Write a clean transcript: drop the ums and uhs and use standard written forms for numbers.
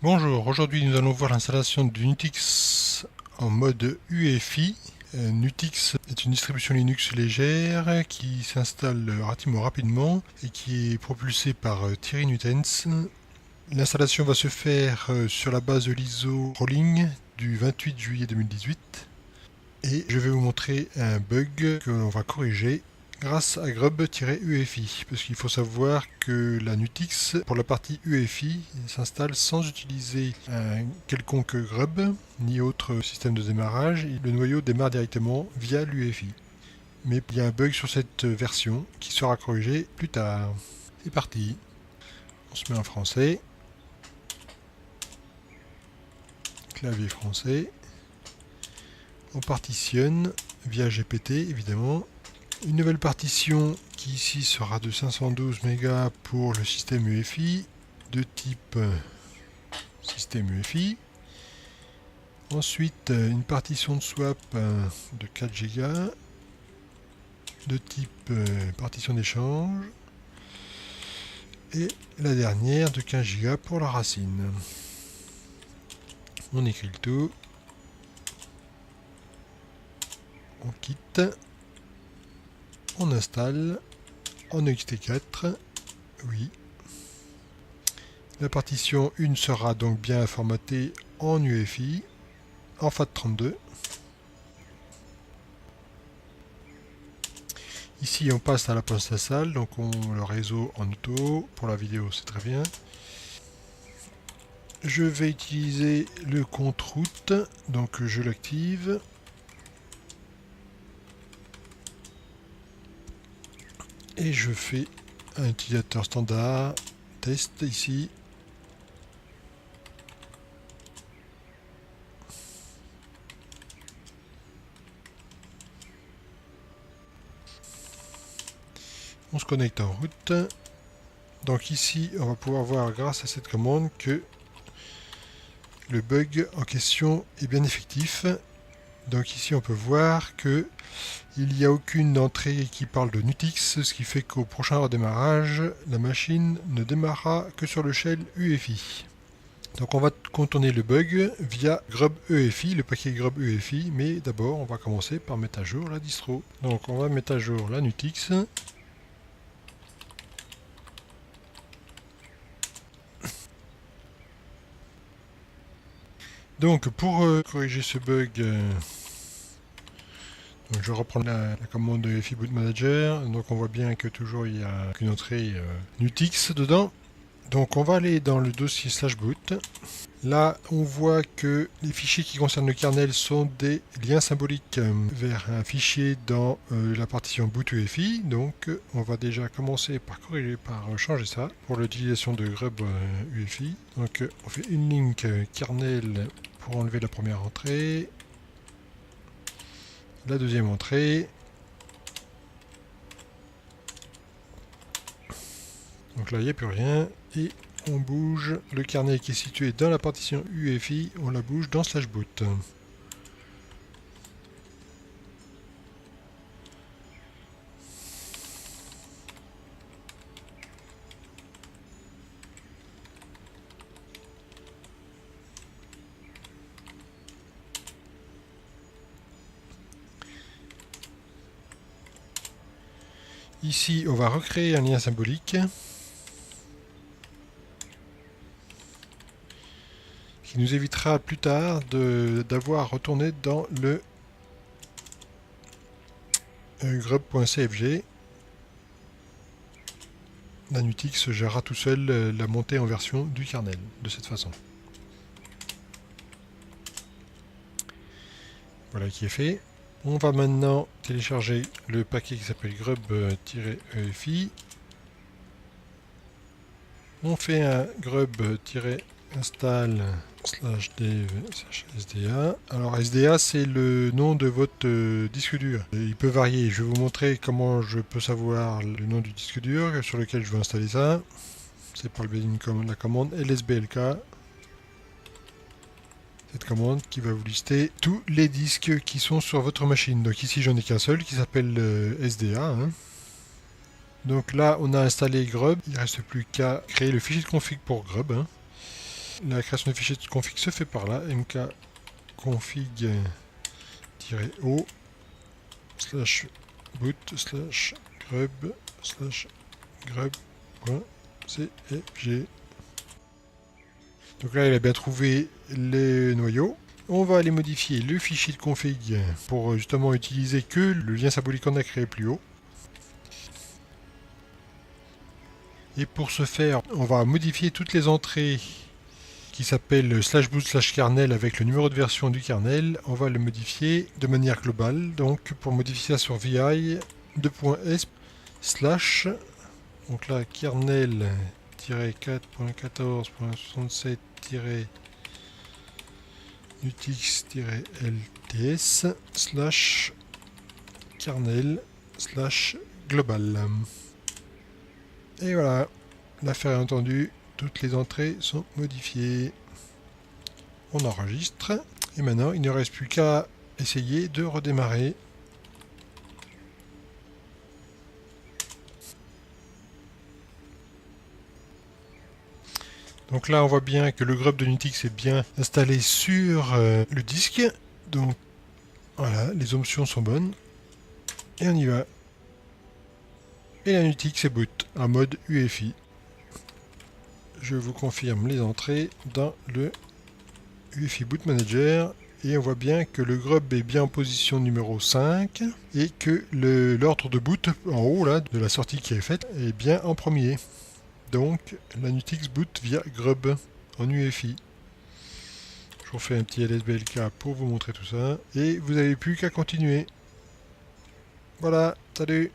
Bonjour, aujourd'hui nous allons voir l'installation du Nutix en mode UEFI. Nutix est une distribution Linux légère qui s'installe relativement rapidement et qui est propulsée par Thierry Nutens. L'installation va se faire sur la base de l'ISO Rolling du 28 juillet 2018 et je vais vous montrer un bug que l'on va corriger grâce à grub-uefi, parce qu'il faut savoir que la Nutix, pour la partie UEFI, s'installe sans utiliser un quelconque grub, ni autre système de démarrage. Le noyau démarre directement via l'UEFI. Mais il y a un bug sur cette version qui sera corrigé plus tard. C'est parti. On se met en français. Clavier français. On partitionne via GPT évidemment. Une nouvelle partition qui ici sera de 512 MB pour le système UEFI de type système UEFI. Ensuite une partition de swap de 4 Go de type partition d'échange. Et la dernière de 15 Go pour la racine. On écrit le tout. On quitte. On installe en ext4, oui. La partition 1 sera donc bien formatée en UEFI, en FAT32. Ici on passe à la poste à salle, donc le réseau en auto, pour la vidéo c'est très bien. Je vais utiliser le compte route, donc je l'active. Et je fais un utilisateur standard, test ici. On se connecte en route. Donc ici, on va pouvoir voir grâce à cette commande que le bug en question est bien effectif. Donc ici, on peut voir que il n'y a aucune entrée qui parle de Nutix, ce qui fait qu'au prochain redémarrage, la machine ne démarrera que sur le shell UEFI. Donc on va contourner le bug via grub-uefi, le paquet grub-uefi, mais d'abord on va commencer par mettre à jour la distro. Donc on va mettre à jour la Nutix. Donc pour corriger ce bug, donc je reprends la commande de UEFI Boot Manager. Donc on voit bien que toujours il y a une entrée Nutix dedans. Donc on va aller dans le dossier /boot. Là, on voit que les fichiers qui concernent le kernel sont des liens symboliques vers un fichier dans la partition boot UEFI. Donc, on va déjà commencer par corriger, par changer ça pour l'utilisation de grub UEFI. Donc, on fait une link kernel pour enlever la première entrée, la deuxième entrée. Donc là, il n'y a plus rien. Et on bouge le kernel qui est situé dans la partition UEFI, on la bouge dans /boot. Ici, on va recréer un lien symbolique qui nous évitera plus tard d'avoir retourné dans le grub.cfg. La Nutix gérera tout seul la montée en version du kernel de cette façon. Voilà qui est fait. On va maintenant télécharger le paquet qui s'appelle grub-uefi. On fait un grub-install /dev/sda. Alors SDA c'est le nom de votre disque dur. Il peut varier. Je vais vous montrer comment je peux savoir le nom du disque dur sur lequel je veux installer ça. C'est par le biais de la commande lsblk. Cette commande qui va vous lister tous les disques qui sont sur votre machine. Donc ici j'en ai qu'un seul qui s'appelle SDA. Donc là on a installé grub, il ne reste plus qu'à créer le fichier de config pour grub. la création de fichiers de config se fait par là, mkconfig-o /boot /grub/grub.cfg. Donc là, il a bien trouvé les noyaux. On va aller modifier le fichier de config pour justement utiliser que le lien symbolique qu'on a créé plus haut. Et pour ce faire, on va modifier toutes les entrées qui s'appellent /boot/kernel avec le numéro de version du kernel. On va le modifier de manière globale. Donc pour modifier ça sur vi :s/, donc là kernel-4.14.67- nutix-lts /kernel/global. Et voilà, l'affaire est entendue, toutes les entrées sont modifiées. On enregistre, et maintenant il ne reste plus qu'à essayer de redémarrer. Donc là on voit bien que le grub de Nutix est bien installé sur le disque. Donc voilà, les options sont bonnes. Et on y va. Et la Nutix est boot en mode UEFI. Je vous confirme les entrées dans le UEFI Boot Manager. Et on voit bien que le grub est bien en position numéro 5 et que l'ordre de boot en haut là, de la sortie qui est faite est bien en premier. Donc la Nutix boot via grub en UEFI. Je vous refais un petit LSBLK pour vous montrer tout ça. Et vous n'avez plus qu'à continuer. Voilà, salut!